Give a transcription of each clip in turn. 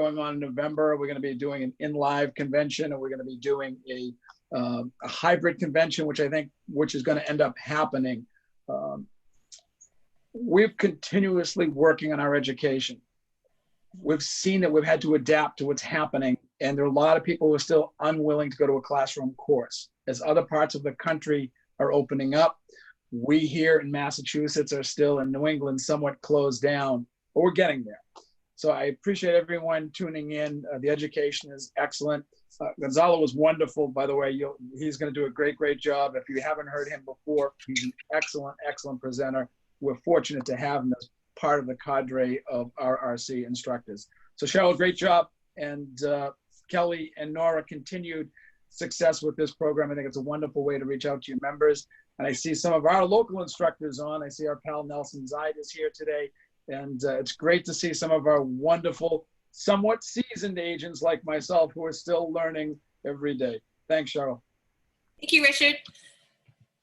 going on in November. We're going to be doing an in-live convention, and we're going to be doing a hybrid convention, which is going to end up happening. We're continuously working on our education. We've seen that we've had to adapt to what's happening, and there are a lot of people who are still unwilling to go to a classroom course. As other parts of the country are opening up, we here in Massachusetts are still in New England somewhat closed down, but we're getting there. So I appreciate everyone tuning in. The education is excellent. Gonzalo was wonderful, by the way. He's going to do a great, great job. If you haven't heard him before, he's an excellent, excellent presenter. We're fortunate to have him as part of the cadre of RRC instructors. So Cheryl, great job. And Kelly and Nora, continued success with this program. I think it's a wonderful way to reach out to your members. And I see some of our local instructors on. I see our pal Nelson Zaid is here today. And it's great to see some of our wonderful, somewhat seasoned agents like myself who are still learning every day. Thanks, Cheryl. Thank you, Richard.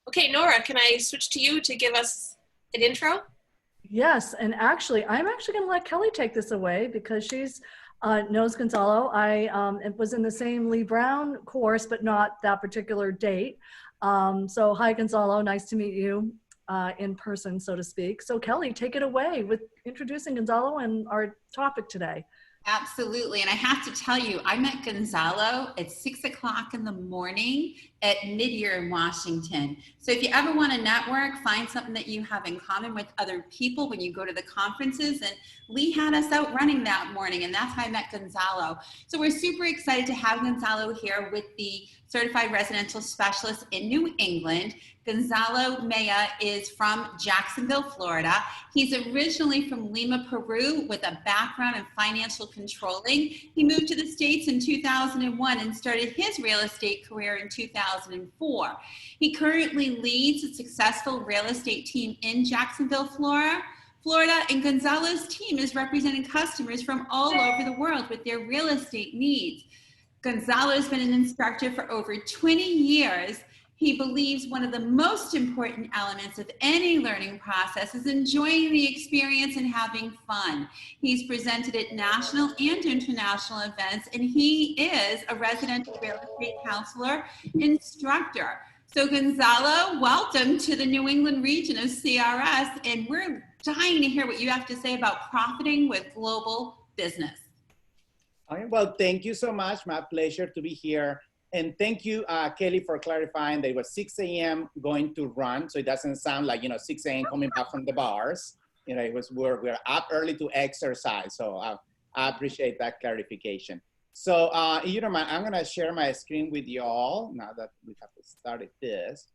Okay, Nora, can I switch to you to give us an intro? Yes, and actually, I'm actually going to let Kelly take this away because she's knows Gonzalo. I was in the same Lee Brown course, but not that particular date. So hi, Gonzalo. Nice to meet you in person, so to speak. So Kelly, take it away with introducing Gonzalo and our topic today. Absolutely. And I have to tell you, I met Gonzalo at 6 o'clock in the morning at Midyear in Washington. So if you ever want to network, find something that you have in common with other people when you go to the conferences. And Lee had us out running that morning, and that's how I met Gonzalo. So we're super excited to have Gonzalo here with the Certified Residential Specialist in New England. Gonzalo Mejia is from Jacksonville, Florida. He's originally from Lima, Peru, with a background in financial controlling. He moved to the States in 2001 and started his real estate career in 2004. He currently leads a successful real estate team in Jacksonville, Florida, and Gonzalo's team is representing customers from all over the world with their real estate needs. Gonzalo has been an instructor for over 20 years. He believes one of the most important elements of any learning process is enjoying the experience and having fun. He's presented at national and international events, and he is a residential real estate counselor instructor. So Gonzalo, welcome to the New England region of CRS, and we're dying to hear what you have to say about profiting with global business. Okay, well, thank you so much. My pleasure to be here. And thank you, Kelly, for clarifying that it was 6 a.m. going to run. So it doesn't sound like, 6 a.m. coming back from the bars. It was, we're up early to exercise. So I appreciate that clarification. So if you don't mind, I'm gonna share my screen with you all now that we have started this.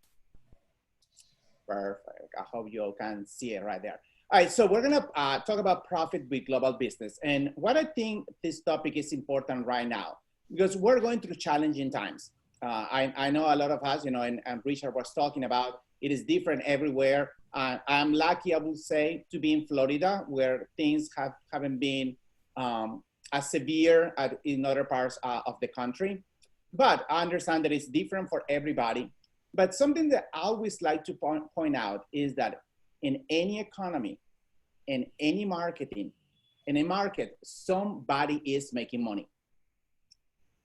Perfect, I hope you all can see it right there. All right, so we're gonna talk about profit with global business. And what I think this topic is important right now, because we're going through challenging times. I know a lot of us, and Richard was talking about, it is different everywhere. I'm lucky, I would say, to be in Florida, where things haven't been as severe as in other parts of the country. But I understand that it's different for everybody. But something that I always like to point out is that in any economy, in any marketing, in a market, somebody is making money.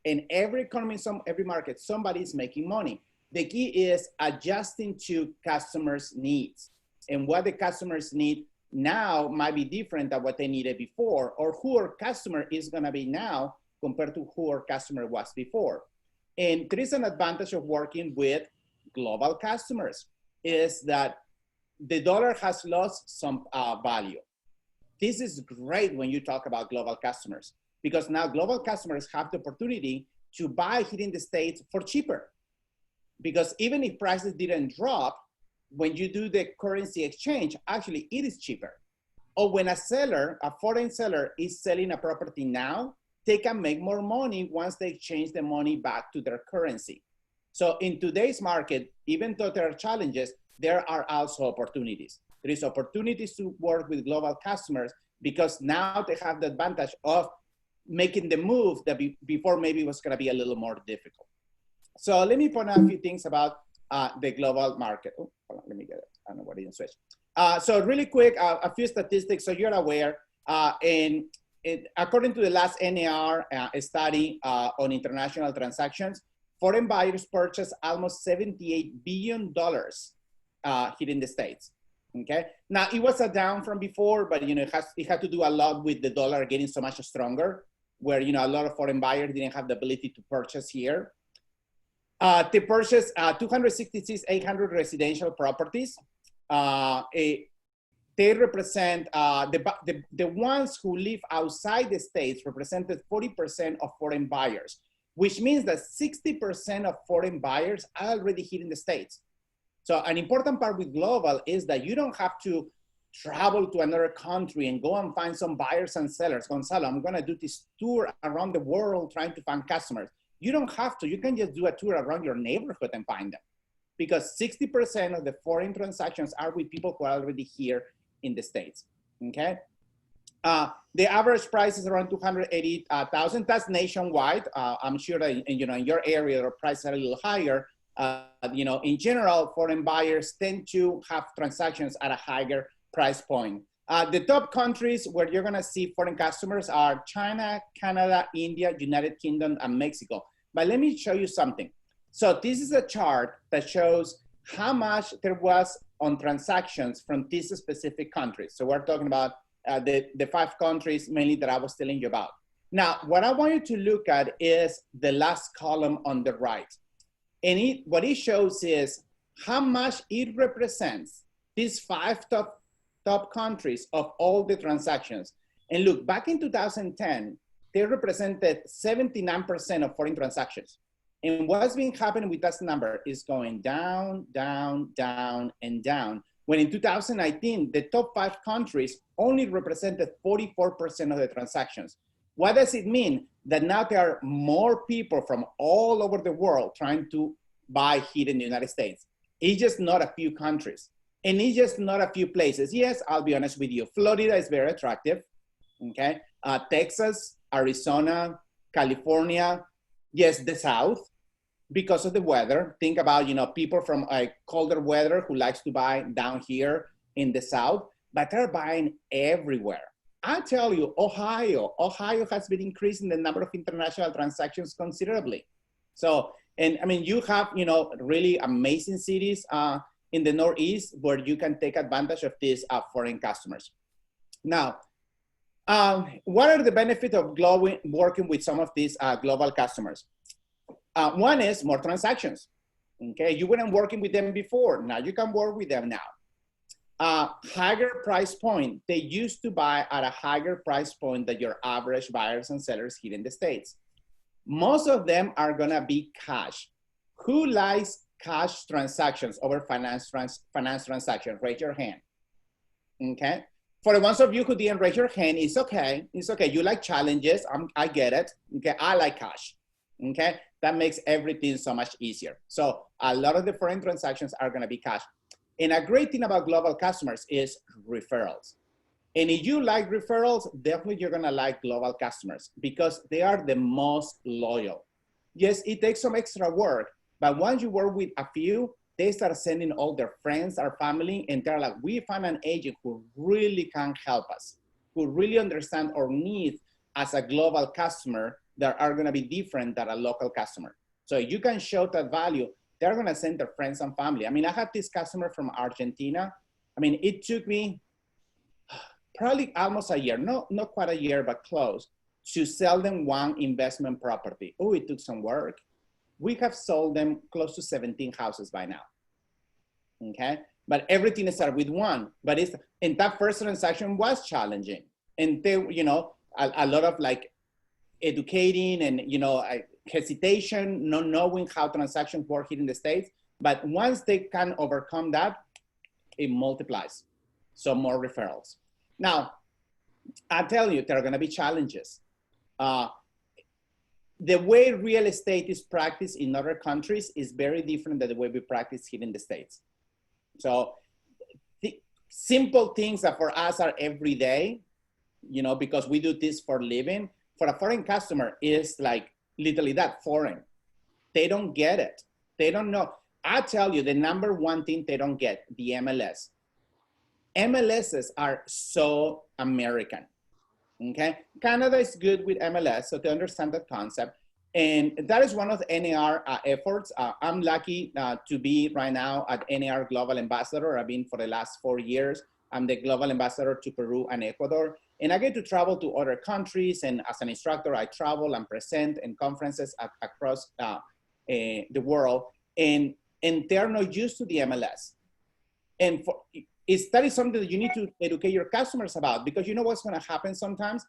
In every economy, every market, somebody is making money. The key is adjusting to customers' needs. And what the customers need now might be different than what they needed before, or who our customer is gonna be now compared to who our customer was before. And there is an advantage of working with global customers, is that the dollar has lost some value. This is great when you talk about global customers, because now global customers have the opportunity to buy here in the States for cheaper. Because even if prices didn't drop, when you do the currency exchange, actually it is cheaper. Or when a seller, a foreign seller, is selling a property now, they can make more money once they exchange the money back to their currency. So in today's market, even though there are challenges, there are also opportunities. There is opportunities to work with global customers because now they have the advantage of making the move that before maybe was gonna be a little more difficult. So let me point out a few things about the global market. Oh, hold on, let me get it. I don't know what it is switch. So really quick, a few statistics so you're aware. In according to the last NAR study on international transactions, foreign buyers purchased almost $78 billion here in the States. Okay. Now it was a down from before, but it had to do a lot with the dollar getting so much stronger, where a lot of foreign buyers didn't have the ability to purchase here. They purchased 266,800 residential properties. They represent the ones who live outside the States represented 40% of foreign buyers, which means that 60% of foreign buyers are already here in the States. So an important part with global is that you don't have to travel to another country and go and find some buyers and sellers. Gonzalo, I'm gonna do this tour around the world trying to find customers. You don't have to, you can just do a tour around your neighborhood and find them, because 60% of the foreign transactions are with people who are already here in the States, okay? The average price is around 280,000. That's nationwide. I'm sure that in your area, the prices are a little higher. In general, foreign buyers tend to have transactions at a higher price point. The top countries where you're gonna see foreign customers are China, Canada, India, United Kingdom, and Mexico. But let me show you something. So this is a chart that shows how much there was on transactions from these specific countries. So we're talking about the 5 countries mainly that I was telling you about. Now, what I want you to look at is the last column on the right. And what it shows is how much it represents these 5 top countries of all the transactions. And look, back in 2010, they represented 79% of foreign transactions. And what's been happening with that number is going down, down, down, and down. When in 2019, the top 5 countries only represented 44% of the transactions. What does it mean? That now there are more people from all over the world trying to buy here in the United States. It's just not a few countries. And it's just not a few places. Yes, I'll be honest with you. Florida is very attractive, okay? Texas, Arizona, California, yes, the South, because of the weather. Think about, people from a colder weather who likes to buy down here in the South, but they're buying everywhere. I tell you, Ohio has been increasing the number of international transactions considerably. So, and I mean, you have, really amazing cities in the Northeast where you can take advantage of these foreign customers. Now, what are the benefits of working with some of these global customers? One is more transactions, okay? You weren't working with them before, now you can work with them now. Higher price point, they used to buy at a higher price point than your average buyers and sellers here in the States. Most of them are gonna be cash. Who likes cash transactions over finance transactions? Raise your hand, okay? For the ones of you who didn't raise your hand, it's okay. It's okay. You like challenges. I get it. Okay, I like cash. Okay, that makes everything so much easier. So a lot of the foreign transactions are going to be cash. And a great thing about global customers is referrals. And if you like referrals, definitely you're going to like global customers because they are the most loyal. Yes, it takes some extra work, but once you work with a few, they start sending all their friends, our family, and they're like, we find an agent who really can help us, who really understand our needs as a global customer that are gonna be different than a local customer. So you can show that value, they're gonna send their friends and family. I mean, I had this customer from Argentina. I mean, it took me probably almost a year, not quite a year, but close, to sell them one investment property. Oh, it took some work. We have sold them close to 17 houses by now, okay? But everything started with one, but and that first transaction was challenging. And they, a lot of like educating and, hesitation, not knowing how transactions work here in the States. But once they can overcome that, it multiplies. So more referrals. Now, I tell you, there are gonna be challenges. The way real estate is practiced in other countries is very different than the way we practice here in the States. So the simple things that for us are every day, because we do this for a living, for a foreign customer is like literally that, foreign. They don't get it. They don't know. I tell you, the number one thing they don't get, the MLS. MLSs are so American. Okay, Canada is good with MLS, so to understand that concept. And that is one of the NAR efforts. I'm lucky to be right now at NAR Global Ambassador. I've been for the last 4 years. I'm the Global Ambassador to Peru and Ecuador. And I get to travel to other countries. And as an instructor, I travel and present in conferences across the world. And they're not used to the MLS. And that is something that you need to educate your customers about, because you know what's going to happen sometimes?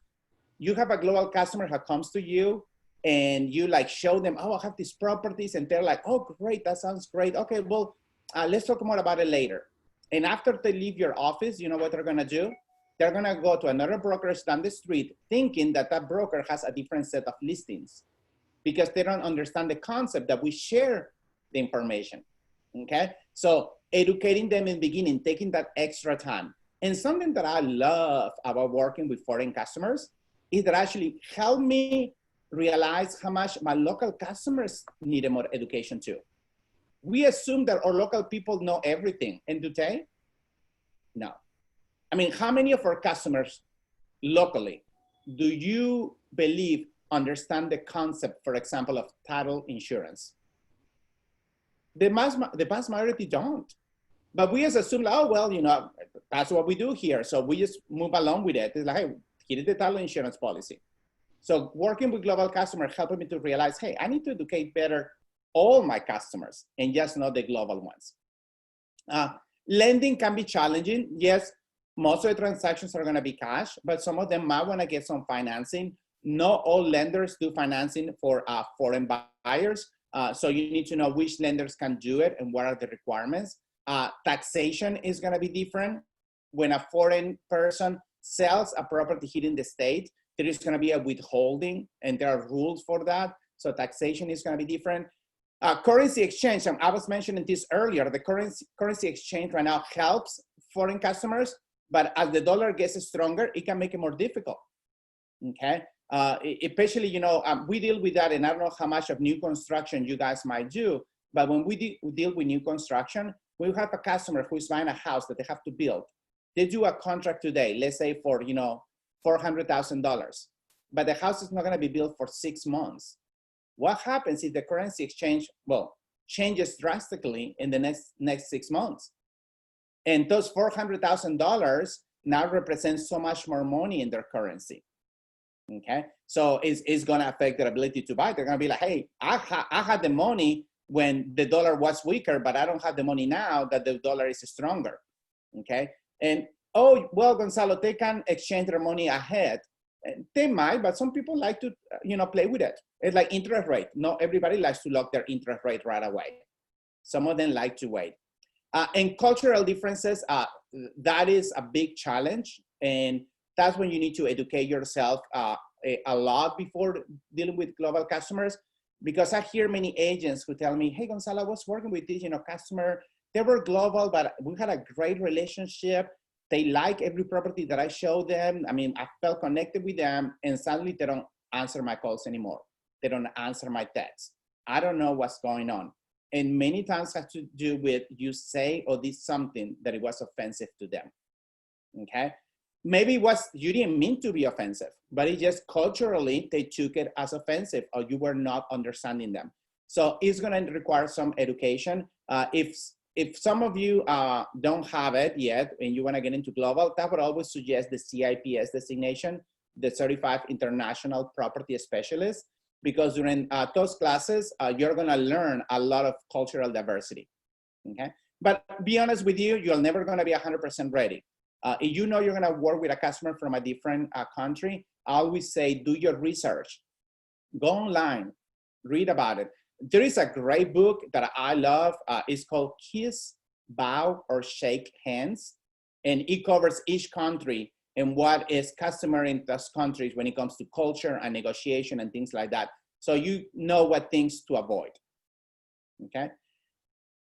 You have a global customer who comes to you and you like show them, oh, I have these properties. And they're like, oh, great, that sounds great. Okay, well, let's talk more about it later. And after they leave your office, you know what they're going to do? They're going to go to another brokerage down the street thinking that that broker has a different set of listings, because they don't understand the concept that we share the information. Okay, so educating them in the beginning, taking that extra time. And something that I love about working with foreign customers is that actually help me realize how much my local customers need more education too. We assume that our local people know everything, and do they? No. I mean, how many of our customers locally do you believe understand the concept, for example, of title insurance? The vast majority don't. But we just assume, like, oh, well, you know, that's what we do here. So we just move along with it. It's like, hey, here is the title insurance policy. So working with global customers helped me to realize, hey, I need to educate better all my customers and just not the global ones. Lending can be challenging. Yes, most of the transactions are going to be cash, but some of them might want to get some financing. Not all lenders do financing for foreign buyers. So you need to know which lenders can do it and what are the requirements. Taxation is going to be different. When a foreign person sells a property here in the state, there is going to be a withholding, and there are rules for that. So taxation is going to be different. Currency exchange, and I was mentioning this earlier, the currency exchange right now helps foreign customers, but as the dollar gets stronger, it can make it more difficult, okay? Especially, you know, we deal with that, and I don't know how much of new construction you guys might do, but when we deal with new construction, we have a customer who is buying a house that they have to build. They do a contract today, let's say for, you know, $400,000, but the house is not going to be built for 6 months. What happens if the currency exchange, well, changes drastically in the next 6 months? And those $400,000 now represent so much more money in their currency. Okay, so it's going to affect their ability to buy. They're going to be like, hey, I had the money when the dollar was weaker, but I don't have the money now that the dollar is stronger. Okay, and oh, well, Gonzalo, they can exchange their money ahead. They might, but some people like to, you know, play with it. It's like interest rate. Not everybody likes to lock their interest rate right away. Some of them like to wait. And cultural differences, that is a big challenge. And that's when you need to educate yourself a lot before dealing with global customers. Because I hear many agents who tell me, hey, Gonzalo, I was working with this, you know, customer. They were global, but we had a great relationship. They like every property that I showed them. I mean, I felt connected with them, and suddenly they don't answer my calls anymore. They don't answer my texts. I don't know what's going on. And many times has to do with you say or did something that it was offensive to them, okay? Maybe you didn't mean to be offensive, but it just culturally, they took it as offensive, or you were not understanding them. So it's gonna require some education. If some of you don't have it yet and you wanna get into global, that would always suggest the CIPS designation, the Certified International Property Specialist, because during those classes, you're gonna learn a lot of cultural diversity, okay? But be honest with you, you're never gonna be 100% ready. If you know you're gonna work with a customer from a different country, I always say, do your research. Go online, read about it. There is a great book that I love. It's called Kiss, Bow, or Shake Hands. And it covers each country and what is customary in those countries when it comes to culture and negotiation and things like that. So you know what things to avoid, okay?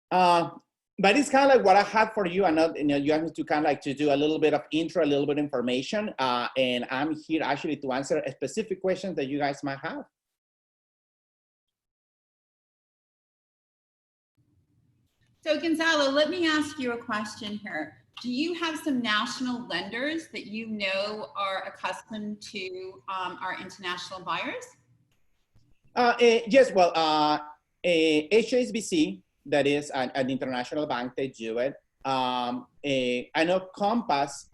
But it's kind of like what I had for you. I know, you know, you have to kind of like to do a little bit of intro, a little bit of information. And I'm here actually to answer a specific questions that you guys might have. So Gonzalo, let me ask you a question here. Do you have some national lenders that you know are accustomed to our international buyers? Yes, well, HSBC, that is an international bank, they do it. I know Compass,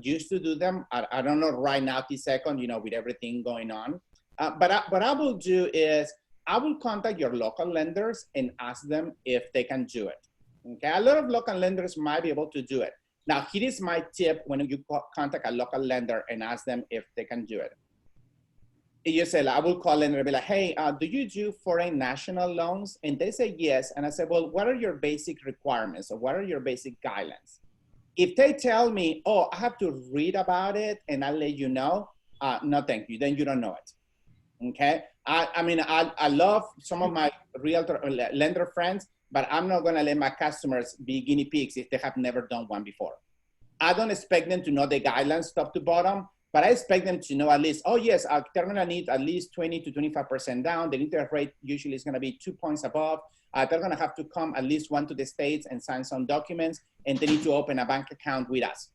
used to do them. I don't know right now, this second, with everything going on. But what I will do is I will contact your local lenders and ask them if they can do it. Okay, a lot of local lenders might be able to do it. Now, here is my tip when you contact a local lender and ask them if they can do it. You say, I will call them and be like, hey, do you do foreign national loans? And they say yes. And I say, well, what are your basic requirements or what are your basic guidelines? If they tell me, oh, I have to read about it and I'll let you know, no, thank you. Then you don't know it. Okay. I love some of my realtor lender friends, but I'm not going to let my customers be guinea pigs if they have never done one before. I don't expect them to know the guidelines top to bottom, but I expect them to know at least, oh yes, they're going to need at least 20 to 25% down. The interest rate usually is going to be 2 points above. They're going to have to come at least one to the States and sign some documents, and they need to open a bank account with us.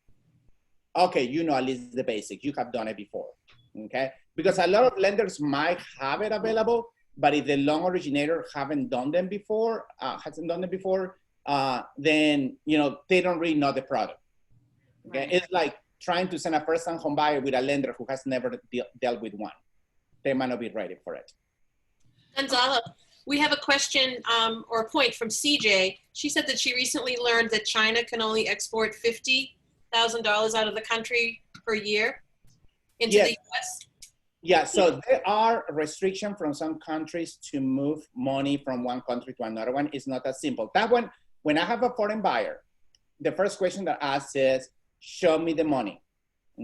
Okay, you know at least the basics. You have done it before, okay? Because a lot of lenders might have it available, but if the loan originator hasn't done them before, then they don't really know the product. Okay, right. It's like trying to send a first-time home buyer with a lender who has never dealt with one. They might not be ready for it. Gonzalo, we have a question or a point from CJ. She said that she recently learned that China can only export $50,000 out of the country per year into the US. Yeah, so there are restrictions from some countries to move money from one country to another one. It's not that simple. That one, when I have a foreign buyer, the first question that I ask is, show me the money.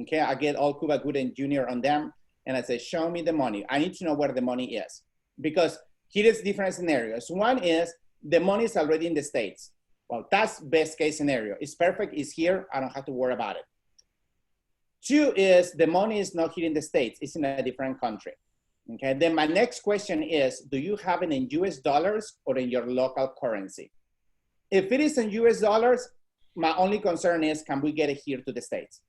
Okay, I get all Cuba Good and Junior on them, and I say, show me the money. I need to know where the money is. Because here is different scenarios. One is, the money is already in the States. Well, that's best case scenario. It's perfect, it's here, I don't have to worry about it. Two is, the money is not here in the States, it's in a different country. Okay, then my next question is, do you have it in US dollars or in your local currency? If it is in US dollars, my only concern is, can we get it here to the States?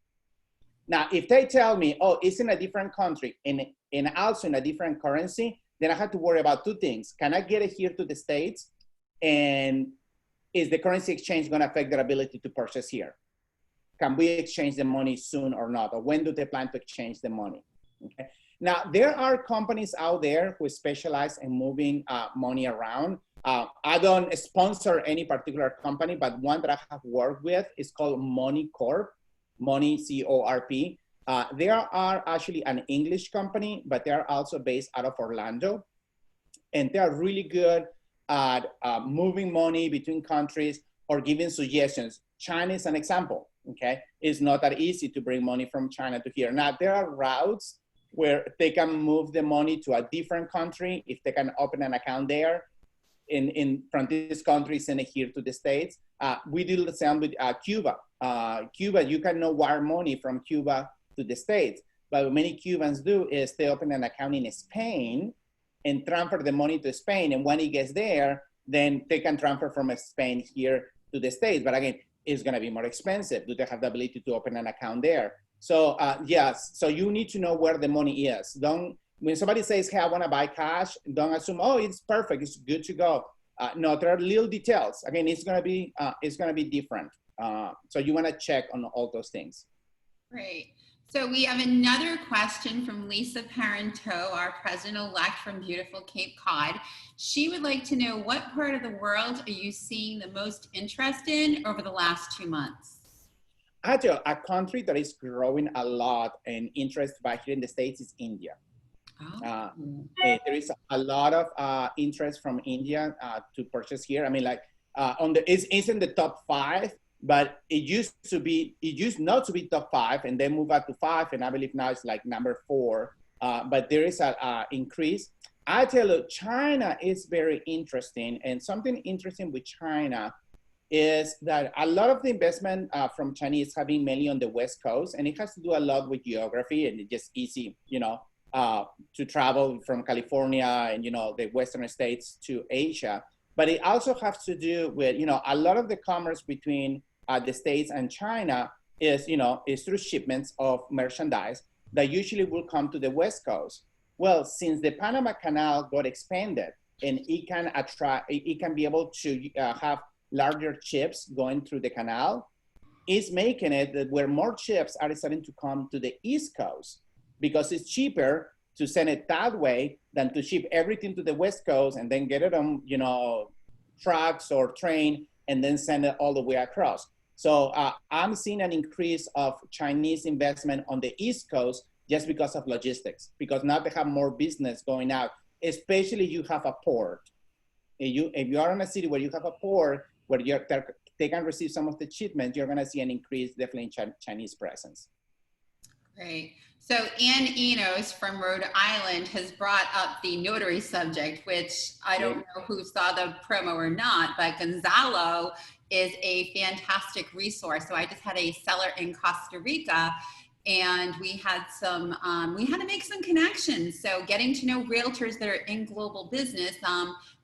Now, if they tell me, oh, it's in a different country and also in a different currency, then I have to worry about two things. Can I get it here to the States? And is the currency exchange gonna affect their ability to purchase here? Can we exchange the money soon or not? Or when do they plan to exchange the money? Okay. Now, there are companies out there who specialize in moving money around. I don't sponsor any particular company, but one that I have worked with is called Money Corp, Money C-O-R-P. They are actually an English company, but they are also based out of Orlando. And they are really good at moving money between countries or giving suggestions. China is an example, okay? It's not that easy to bring money from China to here. Now, there are routes where they can move the money to a different country if they can open an account there. From this country, send it here to the States. We do the same with Cuba. Cuba, you can wire money from Cuba to the States. But what many Cubans do is they open an account in Spain and transfer the money to Spain. And when it gets there, then they can transfer from Spain here to the States. But again, it's going to be more expensive. Do they have the ability to open an account there? So yes, so you need to know where the money is. When somebody says, hey, I want to buy cash, don't assume, oh, it's perfect, it's good to go. No, there are little details. Again, it's going to be different. So you want to check on all those things. Great. So we have another question from Lisa Parenteau, our president-elect from beautiful Cape Cod. She would like to know, what part of the world are you seeing the most interest in over the last 2 months? Actually, a country that is growing a lot in interest back here in the States is India. Oh. There is a lot of interest from India to purchase here. I mean, like it's in the top 5, but it used not to be top 5, and then move up to 5, and I believe now it's like number 4. But there is an increase. I tell you, China is very interesting, and something interesting with China is that a lot of the investment from Chinese have been mainly on the West Coast, and it has to do a lot with geography, and it's just easy, to travel from California and, the Western states to Asia. But it also has to do with, a lot of the commerce between the States and China is, is through shipments of merchandise that usually will come to the West Coast. Well, since the Panama Canal got expanded and it can be able to have larger ships going through the canal, is making it that where more ships are starting to come to the East Coast because it's cheaper to send it that way than to ship everything to the West Coast and then get it on, trucks or train and then send it all the way across. So I'm seeing an increase of Chinese investment on the East Coast just because of logistics, because now they have more business going out, especially you have a port. If you are in a city where you have a port, where they can receive some of the shipments, you're gonna see an increase definitely in Chinese presence. Great. So Ann Enos from Rhode Island has brought up the notary subject, which I don't know who saw the promo or not, but Gonzalo is a fantastic resource. So I just had a seller in Costa Rica and we had to make some connections. So getting to know realtors that are in global business.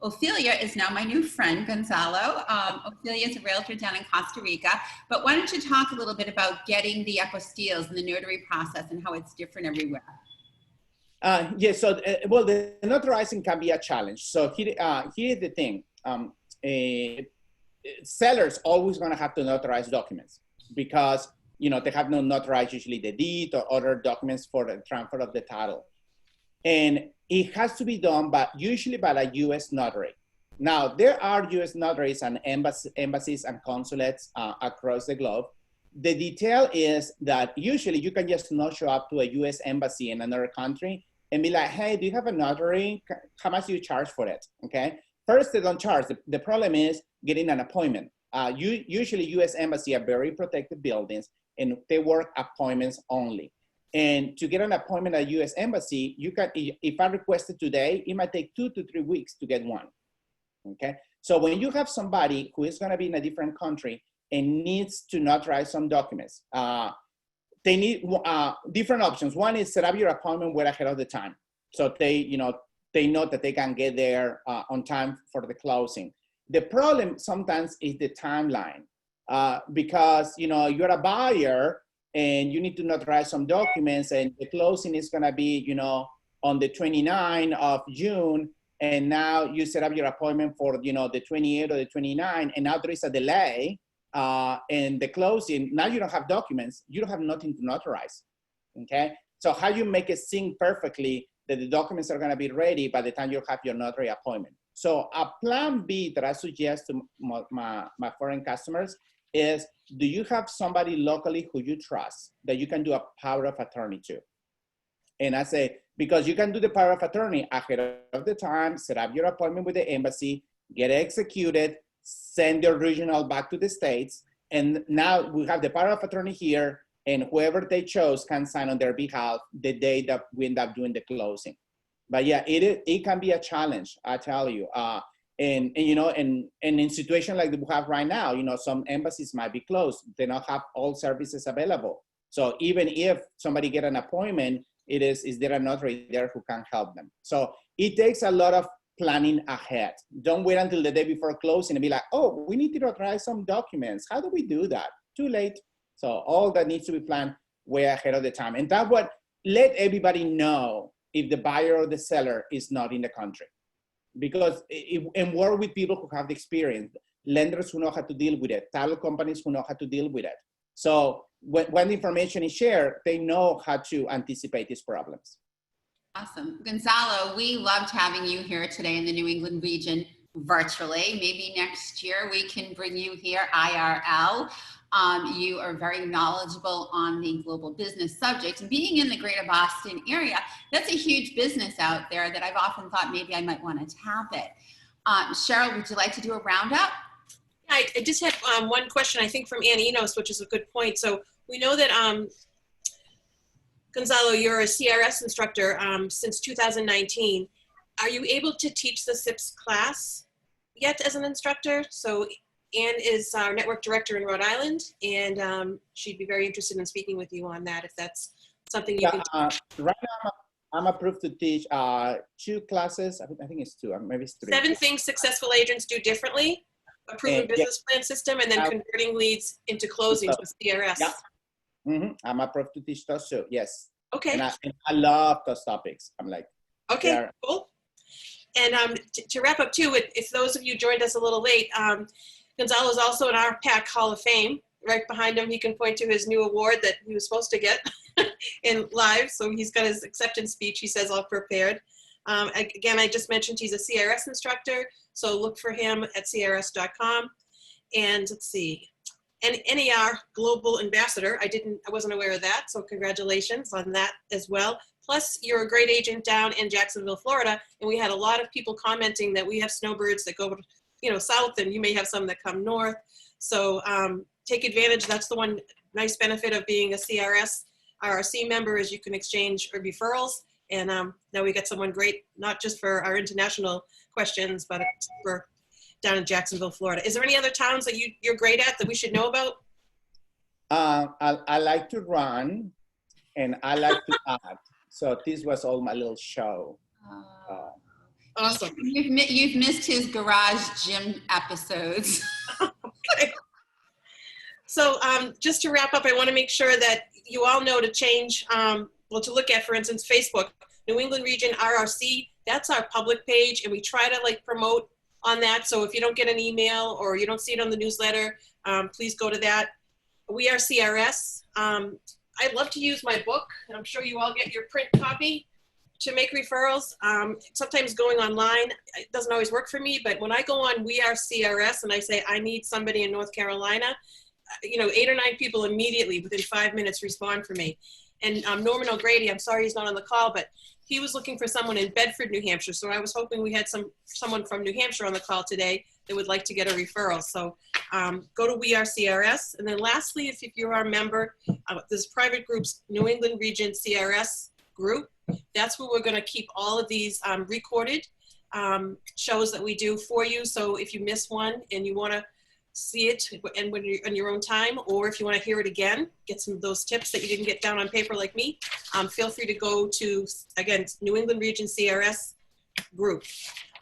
Ophelia is now my new friend, Gonzalo. Ophelia is a realtor down in Costa Rica. But why don't you talk a little bit about getting the apostilles and the notary process and how it's different everywhere? Yes, so, well, the notarizing can be a challenge. So here's the thing. Sellers always gonna have to notarize documents because they have no notarized usually the deed or other documents for the transfer of the title. And it has to be done usually by a U.S. notary. Now, there are U.S. notaries and embassies and consulates across the globe. The detail is that usually you can just not show up to a U.S. embassy in another country and be like, hey, do you have a notary? How much do you charge for it, okay? First, they don't charge. The problem is getting an appointment. Usually U.S. embassy are very protected buildings and they work appointments only. And to get an appointment at U.S. embassy, you can, if I request it today, it might take 2 to 3 weeks to get one, okay? So when you have somebody who is gonna be in a different country and needs to notarize some documents, they need different options. One is set up your appointment way ahead of the time. So they know that they can get there on time for the closing. The problem sometimes is the timeline because you're a buyer and you need to notarize some documents and the closing is gonna be on the 29th of June, and now you set up your appointment for the 28th or the 29th, and now there is a delay in the closing. Now you don't have documents, you don't have nothing to notarize, okay? So how you make it sync perfectly that the documents are gonna be ready by the time you have your notary appointment. So a plan B that I suggest to my foreign customers is, do you have somebody locally who you trust that you can do a power of attorney to? And I say, because you can do the power of attorney ahead of the time, set up your appointment with the embassy, get it executed, send the original back to the States, and now we have the power of attorney here, and whoever they chose can sign on their behalf the day that we end up doing the closing. But yeah, it can be a challenge, I tell you. And in situations like we have right now, some embassies might be closed. They don't have all services available. So even if somebody get an appointment, is there a notary there who can help them? So it takes a lot of planning ahead. Don't wait until the day before closing and be like, oh, we need to notarize some documents. How do we do that? Too late. So all that needs to be planned way ahead of the time. And that's what let everybody know if the buyer or the seller is not in the country. Because and work with people who have the experience, lenders who know how to deal with it, title companies who know how to deal with it. So when the information is shared, they know how to anticipate these problems. Awesome. Gonzalo, we loved having you here today in the New England region virtually. Maybe next year we can bring you here IRL. You are very knowledgeable on the global business subject, and being in the greater Boston area, that's a huge business out there that I've often thought maybe I might want to tap it. Cheryl, would you like to do a roundup? I just had one question, I think from Ann Enos, which is a good point. So we know that, Gonzalo, you're a CRS instructor since 2019. Are you able to teach the SIPS class yet as an instructor? So Ann is our network director in Rhode Island, and she'd be very interested in speaking with you on that if that's something you can do. Right now, I'm approved to teach 2 classes. I think it's 2, maybe it's 3. 7 things successful agents do differently. A proven And business plan system, and then converting leads into closing to CRS. Yeah. I'm approved to teach those too. Yes. Okay. And I love those topics. I'm like, Okay, cool. And to wrap up too, if those of you joined us a little late, Gonzalo is also in our PAC Hall of Fame. Right behind him, he can point to his new award that he was supposed to get in live. So he's got his acceptance speech, he says, all prepared. Again, I just mentioned he's a CRS instructor, so look for him at crs.com. And let's see, and NER Global Ambassador. I wasn't aware of that, so congratulations on that as well. Plus, you're a great agent down in Jacksonville, Florida, and we had a lot of people commenting that we have snowbirds that go, south, and you may have some that come north. So take advantage. That's the one nice benefit of being a CRS RRC member is you can exchange referrals. And now we got someone great, not just for our international questions, but for down in Jacksonville, Florida. Is there any other towns that you're great at that we should know about? I like to run and I like to act. So this was all my little show. Awesome. You've missed his garage gym episodes. Okay. So just to wrap up, I want to make sure that you all know to change, to look at, for instance, Facebook, New England Region RRC, that's our public page, and we try to promote on that. So if you don't get an email or you don't see it on the newsletter, please go to that. We are CRS. I love to use my book, and I'm sure you all get your print copy to make referrals. Sometimes going online, it doesn't always work for me, but when I go on We Are CRS and I say, I need somebody in North Carolina, 8 or 9 people immediately within 5 minutes respond for me. And Norman O'Grady, I'm sorry he's not on the call, but he was looking for someone in Bedford, New Hampshire. So I was hoping we had someone from New Hampshire on the call today that would like to get a referral. So go to We Are CRS. And then lastly, if you're our member, this private group's New England Region CRS group. That's where we're going to keep all of these recorded shows that we do for you. So if you miss one and you want to see it and when you're on your own time, or if you want to hear it again, get some of those tips that you didn't get down on paper like me, feel free to go to, again, New England Region CRS group.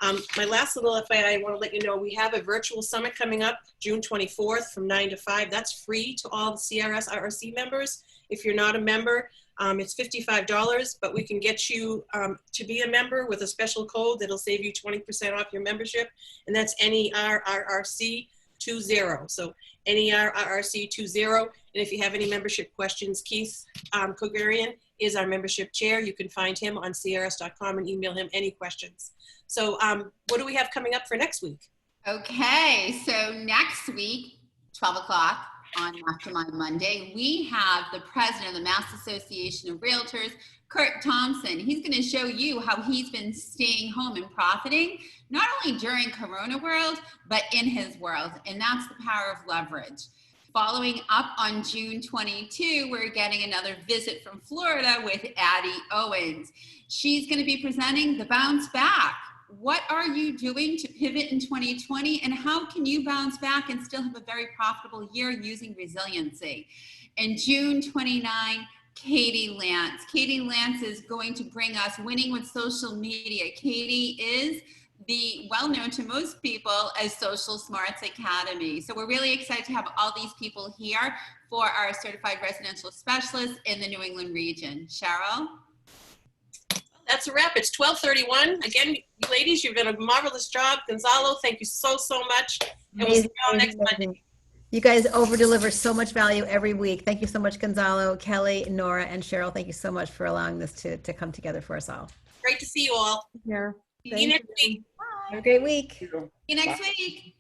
My last little FYI, I want to let you know we have a virtual summit coming up June 24th from 9 to 5. That's free to all the CRS RRC members. If you're not a member, it's $55, but we can get you to be a member with a special code that'll save you 20% off your membership, and that's NERRRC 20. So NERRRC 20. And if you have any membership questions, Keith Kogarian is our membership chair. You can find him on crs.com and email him any questions. So what do we have coming up for next week? Okay, so next week, 12 o'clock on Mastermind Monday, we have the president of the Mass Association of Realtors, Kurt Thompson. He's going to show you how he's been staying home and profiting, not only during Corona world, but in his world. And that's the power of leverage. Following up on June 22, we're getting another visit from Florida with Addie Owens. She's going to be presenting the bounce back. What are you doing to pivot in 2020, and how can you bounce back and still have a very profitable year using resiliency? And June 29, Katie Lance. Katie Lance is going to bring us Winning with Social Media. Katie is well-known to most people as Social Smarts Academy. So we're really excited to have all these people here for our certified residential specialists in the New England region. Cheryl? That's a wrap. It's 12:31. Again, ladies, you've done a marvelous job. Gonzalo, thank you so much. And we'll see you all next Monday. You guys over-deliver so much value every week. Thank you so much, Gonzalo, Kelly, Nora, and Cheryl. Thank you so much for allowing this to come together for us all. Great to see you all. Here. See you next week. Have a great week. See you next week.